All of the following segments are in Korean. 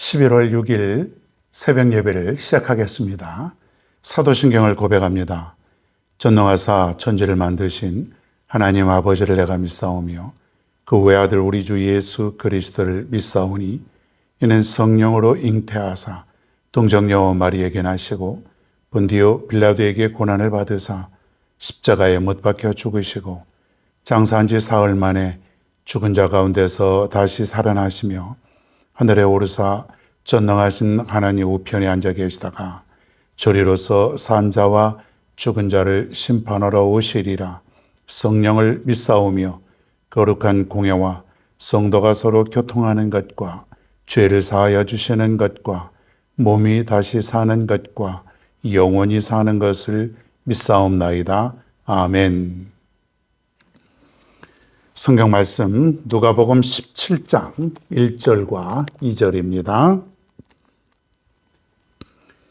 11월 6일 새벽 예배를 시작하겠습니다. 사도신경을 고백합니다. 전능하사 천지를 만드신 하나님 아버지를 내가 믿사오며 그 외아들 우리 주 예수 그리스도를 믿사오니 이는 성령으로 잉태하사 동정녀 마리에게 나시고 본디오 빌라도에게 고난을 받으사 십자가에 못 박혀 죽으시고 장사한 지 사흘 만에 죽은 자 가운데서 다시 살아나시며 하늘에 오르사 전능하신 하나님 우편에 앉아 계시다가 저리로서 산 자와 죽은 자를 심판하러 오시리라. 성령을 믿사오며 거룩한 공예와 성도가 서로 교통하는 것과 죄를 사하여 주시는 것과 몸이 다시 사는 것과 영원히 사는 것을 믿사옵나이다. 아멘. 성경 말씀 누가복음 17장 1절과 2절입니다.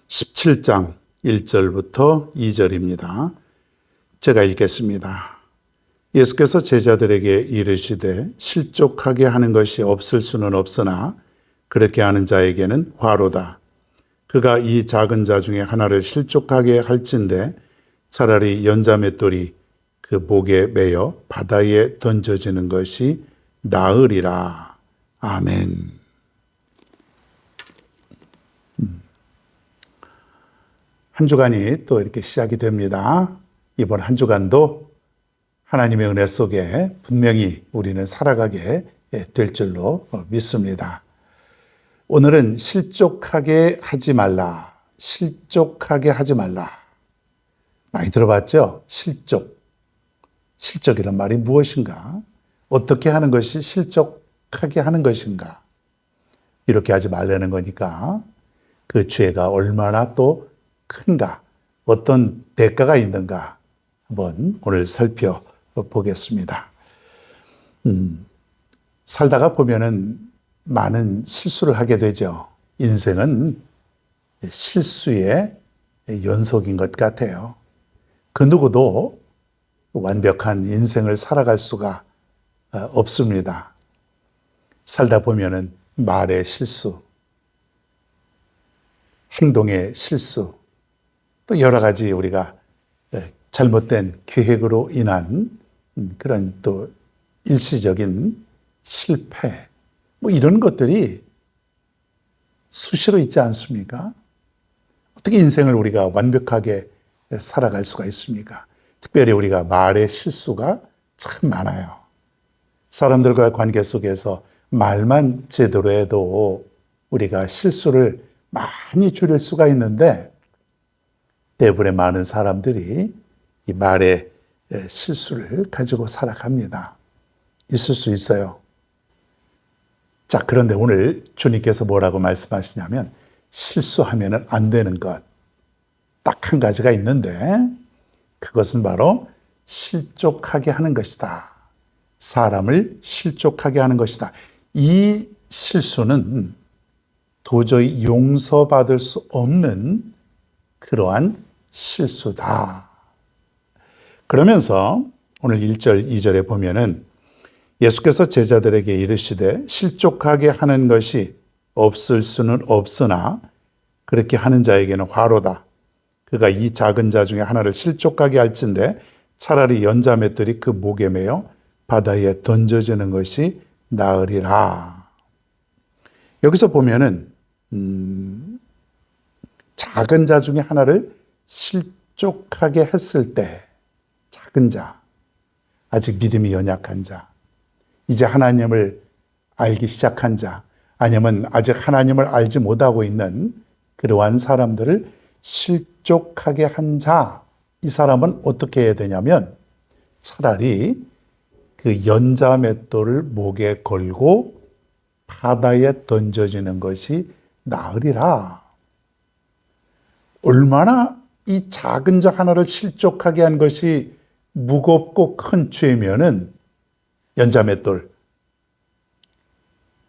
17장 1절부터 2절입니다. 제가 읽겠습니다. 예수께서 제자들에게 이르시되 실족하게 하는 것이 없을 수는 없으나 그렇게 하는 자에게는 화로다. 그가 이 작은 자 중에 하나를 실족하게 할진대 차라리 연자맷돌이 그 목에 매여 바다에 던져지는 것이 나으리라. 아멘. 한 주간이 또 이렇게 시작이 됩니다. 이번 한 주간도 하나님의 은혜 속에 분명히 우리는 살아가게 될 줄로 믿습니다. 오늘은 실족하게 하지 말라. 실족하게 하지 말라. 많이 들어봤죠? 실족이란 말이 무엇인가? 어떻게 하는 것이 실족하게 하는 것인가? 이렇게 하지 말라는 거니까 그 죄가 얼마나 또 큰가? 어떤 대가가 있는가? 한번 오늘 살펴보겠습니다. 살다가 보면은 많은 실수를 하게 되죠. 인생은 실수의 연속인 것 같아요. 그 누구도 완벽한 인생을 살아갈 수가 없습니다. 살다 보면은 말의 실수, 행동의 실수, 또 여러 가지 우리가 잘못된 계획으로 인한 그런 또 일시적인 실패, 뭐 이런 것들이 수시로 있지 않습니까? 어떻게 인생을 우리가 완벽하게 살아갈 수가 있습니까? 특별히 우리가 말의 실수가 참 많아요. 사람들과의 관계 속에서 말만 제대로 해도 우리가 실수를 많이 줄일 수가 있는데 대부분의 많은 사람들이 이 말의 실수를 가지고 살아갑니다. 있을 수 있어요. 자, 그런데 오늘 주님께서 뭐라고 말씀하시냐면 실수하면 안 되는 것 딱 한 가지가 있는데 그것은 바로 실족하게 하는 것이다. 사람을 실족하게 하는 것이다. 이 실수는 도저히 용서받을 수 없는 그러한 실수다. 그러면서 오늘 1절, 2절에 보면은 예수께서 제자들에게 이르시되 실족하게 하는 것이 없을 수는 없으나 그렇게 하는 자에게는 화로다. 그가 이 작은 자 중에 하나를 실족하게 할진대 차라리 연자맷돌이 그 목에 매여 바다에 던져지는 것이 나으리라. 여기서 보면은 작은 자 중에 하나를 실족하게 했을 때 작은 자, 아직 믿음이 연약한 자, 이제 하나님을 알기 시작한 자, 아니면 아직 하나님을 알지 못하고 있는 그러한 사람들을 실족하게 한 자, 이 사람은 어떻게 해야 되냐면 차라리 그 연자맷돌을 목에 걸고 바다에 던져지는 것이 나으리라. 얼마나 이 작은 자 하나를 실족하게 한 것이 무겁고 큰 죄면은 연자맷돌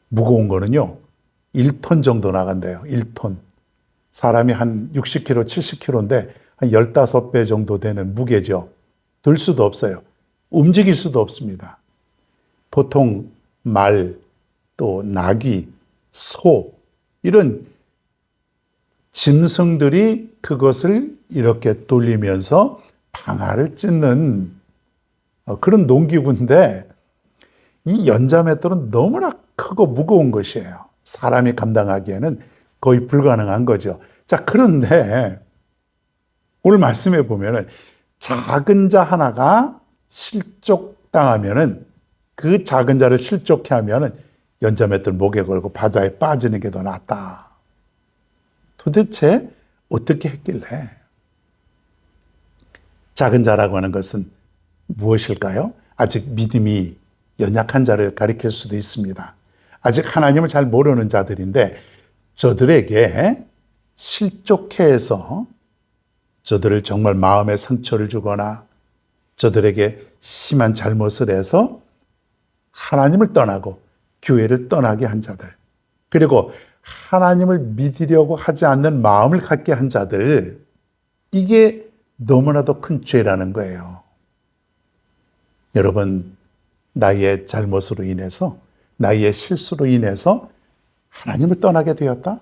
무거운 거는요 1톤 정도 나간대요. 1톤. 사람이 한 60kg, 70kg인데 한 15배 정도 되는 무게죠. 들 수도 없어요. 움직일 수도 없습니다. 보통 말, 또 나귀, 소 이런 짐승들이 그것을 이렇게 돌리면서 방아를 찢는 그런 농기구인데 이 연자맷돌은 너무나 크고 무거운 것이에요. 사람이 감당하기에는 거의 불가능한 거죠. 자, 그런데 오늘 말씀해 보면은 작은 자 하나가 실족당하면은 그 작은 자를 실족해 하면은 연자맷돌 목에 걸고 바다에 빠지는 게 더 낫다. 도대체 어떻게 했길래? 작은 자라고 하는 것은 무엇일까요? 아직 믿음이 연약한 자를 가리킬 수도 있습니다. 아직 하나님을 잘 모르는 자들인데 저들에게 실족해서 저들을 정말 마음에 상처를 주거나 저들에게 심한 잘못을 해서 하나님을 떠나고 교회를 떠나게 한 자들, 그리고 하나님을 믿으려고 하지 않는 마음을 갖게 한 자들, 이게 너무나도 큰 죄라는 거예요. 여러분, 나의 잘못으로 인해서, 나의 실수로 인해서 하나님을 떠나게 되었다?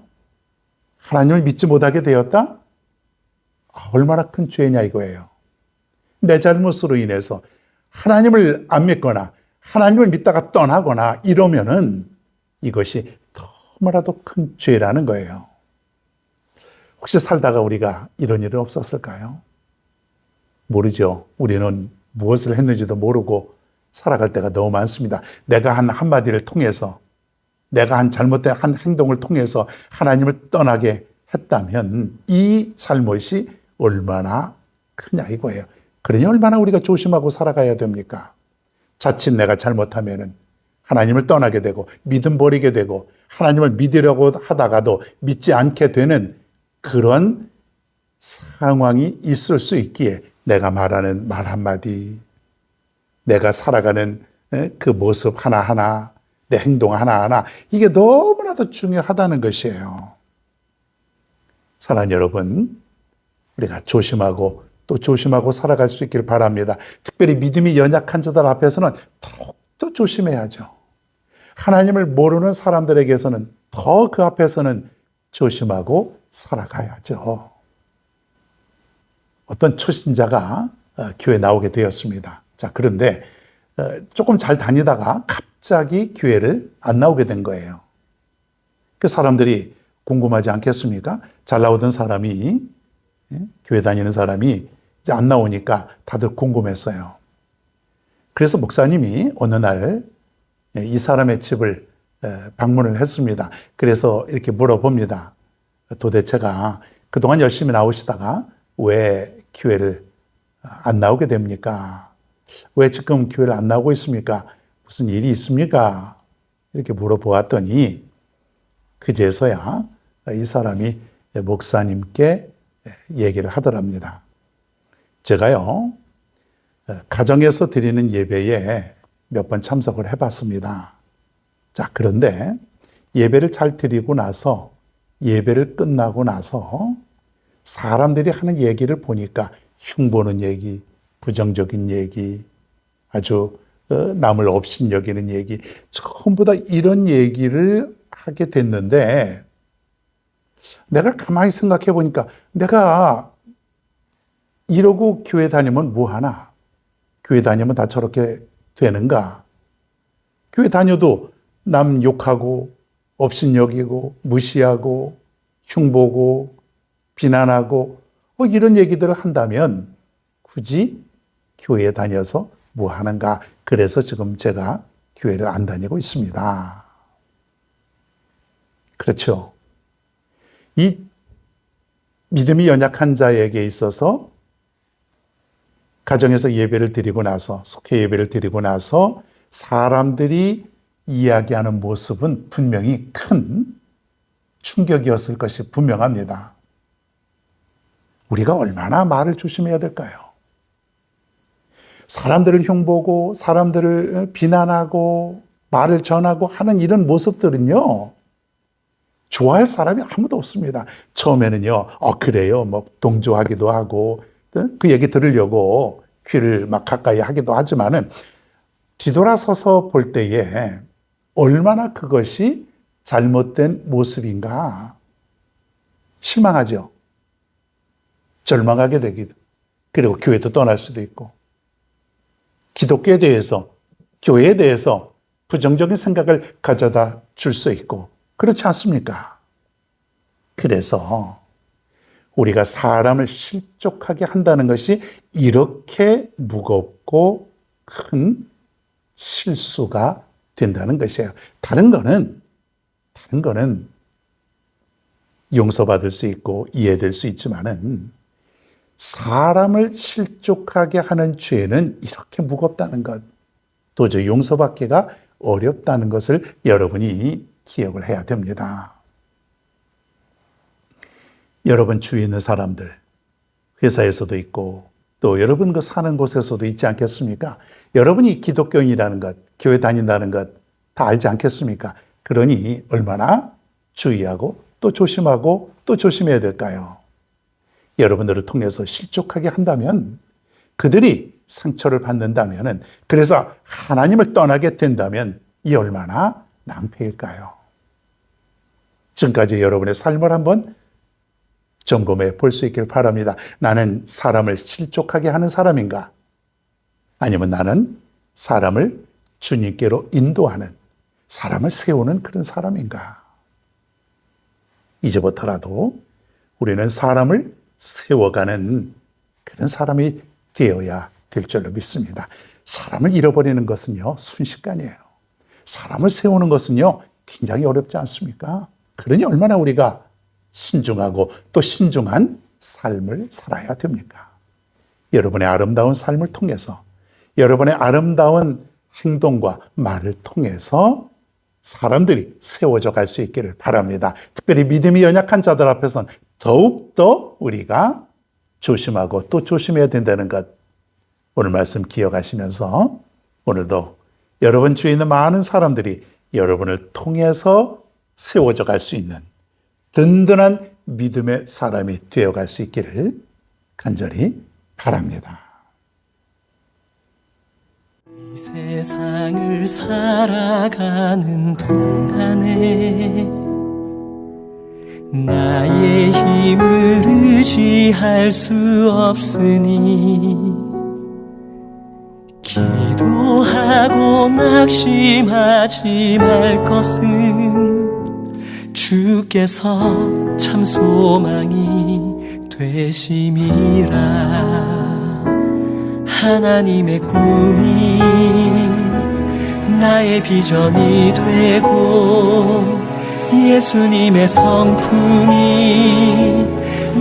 하나님을 믿지 못하게 되었다? 얼마나 큰 죄냐 이거예요. 내 잘못으로 인해서 하나님을 안 믿거나 하나님을 믿다가 떠나거나 이러면은 이것이 너무나도 큰 죄라는 거예요. 혹시 살다가 우리가 이런 일은 없었을까요? 모르죠. 우리는 무엇을 했는지도 모르고 살아갈 때가 너무 많습니다. 내가 한 한마디를 통해서, 내가 한 잘못된 한 행동을 통해서 하나님을 떠나게 했다면 이 잘못이 얼마나 크냐 이거예요. 그러니 얼마나 우리가 조심하고 살아가야 됩니까? 자칫 내가 잘못하면은 하나님을 떠나게 되고 믿음 버리게 되고 하나님을 믿으려고 하다가도 믿지 않게 되는 그런 상황이 있을 수 있기에 내가 말하는 말 한마디, 내가 살아가는 그 모습 하나하나, 내 행동 하나하나, 이게 너무나도 중요하다는 것이에요. 사랑하는 여러분, 우리가 조심하고 또 조심하고 살아갈 수 있기를 바랍니다. 특별히 믿음이 연약한 자들 앞에서는 더욱더 조심해야죠. 하나님을 모르는 사람들에게서는 더 그 앞에서는 조심하고 살아가야죠. 어떤 초신자가 교회에 나오게 되었습니다. 자, 그런데 조금 잘 다니다가 갑자기 교회를 안 나오게 된 거예요. 그 사람들이 궁금하지 않겠습니까? 잘 나오던 사람이, 교회 다니는 사람이 이제 안 나오니까 다들 궁금했어요. 그래서 목사님이 어느 날 이 사람의 집을 방문을 했습니다. 그래서 이렇게 물어봅니다. 도대체가 그동안 열심히 나오시다가 왜 교회를 안 나오게 됩니까? 왜 지금 교회를 안 나오고 있습니까? 무슨 일이 있습니까? 이렇게 물어보았더니 그제서야 이 사람이 목사님께 얘기를 하더랍니다. 제가요, 가정에서 드리는 예배에 몇 번 참석을 해봤습니다. 자, 그런데 예배를 잘 드리고 나서, 예배를 끝나고 나서 사람들이 하는 얘기를 보니까 흉보는 얘기, 부정적인 얘기, 아주 남을 업신여기는 얘기, 전부 다 이런 얘기를 하게 됐는데 내가 가만히 생각해 보니까 내가 이러고 교회 다니면 뭐하나? 교회 다니면 다 저렇게 되는가? 교회 다녀도 남 욕하고 업신여기고 무시하고 흉보고 비난하고 이런 얘기들을 한다면 굳이 교회에 다녀서 뭐 하는가? 그래서 지금 제가 교회를 안 다니고 있습니다. 그렇죠. 이 믿음이 연약한 자에게 있어서 가정에서 예배를 드리고 나서, 속회 예배를 드리고 나서 사람들이 이야기하는 모습은 분명히 큰 충격이었을 것이 분명합니다. 우리가 얼마나 말을 조심해야 될까요? 사람들을 흉보고 사람들을 비난하고 말을 전하고 하는 이런 모습들은요, 좋아할 사람이 아무도 없습니다. 처음에는요, 그래요, 뭐 동조하기도 하고 그 얘기 들으려고 귀를 막 가까이 하기도 하지만은 뒤돌아서서 볼 때에 얼마나 그것이 잘못된 모습인가? 실망하죠. 절망하게 되기도, 그리고 교회도 떠날 수도 있고, 기독교에 대해서, 교회에 대해서 부정적인 생각을 가져다 줄 수 있고, 그렇지 않습니까? 그래서 우리가 사람을 실족하게 한다는 것이 이렇게 무겁고 큰 실수가 된다는 것이에요. 다른 거는 용서받을 수 있고 이해될 수 있지만은 사람을 실족하게 하는 죄는 이렇게 무겁다는 것, 도저히 용서받기가 어렵다는 것을 여러분이 기억을 해야 됩니다. 여러분 주위에 있는 사람들, 회사에서도 있고 또 여러분 그 사는 곳에서도 있지 않겠습니까? 여러분이 기독교인이라는 것, 교회 다닌다는 것 다 알지 않겠습니까? 그러니 얼마나 주의하고 또 조심하고 또 조심해야 될까요? 여러분들을 통해서 실족하게 한다면, 그들이 상처를 받는다면, 그래서 하나님을 떠나게 된다면 이 얼마나 낭패일까요? 지금까지 여러분의 삶을 한번 점검해 볼 수 있길 바랍니다. 나는 사람을 실족하게 하는 사람인가? 아니면 나는 사람을 주님께로 인도하는, 사람을 세우는 그런 사람인가? 이제부터라도 우리는 사람을 세워가는 그런 사람이 되어야 될 줄로 믿습니다. 사람을 잃어버리는 것은요, 순식간이에요. 사람을 세우는 것은요, 굉장히 어렵지 않습니까? 그러니 얼마나 우리가 신중하고 또 신중한 삶을 살아야 됩니까? 여러분의 아름다운 삶을 통해서, 여러분의 아름다운 행동과 말을 통해서 사람들이 세워져 갈 수 있기를 바랍니다. 특별히 믿음이 연약한 자들 앞에서는 더욱더 우리가 조심하고 또 조심해야 된다는 것, 오늘 말씀 기억하시면서 오늘도 여러분 주위에 있는 많은 사람들이 여러분을 통해서 세워져 갈 수 있는 든든한 믿음의 사람이 되어갈 수 있기를 간절히 바랍니다. 이 세상을 살아가는 동안에 나의 힘을 의지할 수 없으니 기도하고 낙심하지 말 것은 주께서 참 소망이 되심이라. 하나님의 꿈이 나의 비전이 되고 예수님의 성품이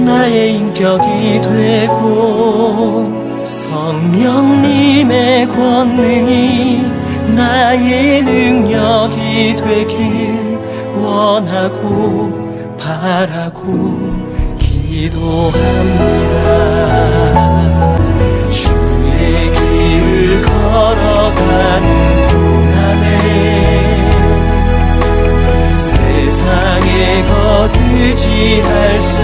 나의 인격이 되고 성령님의 권능이 나의 능력이 되길 원하고 바라고 기도합니다. 주의 길을 걸어가는 동안에 세상에 거두지 할 수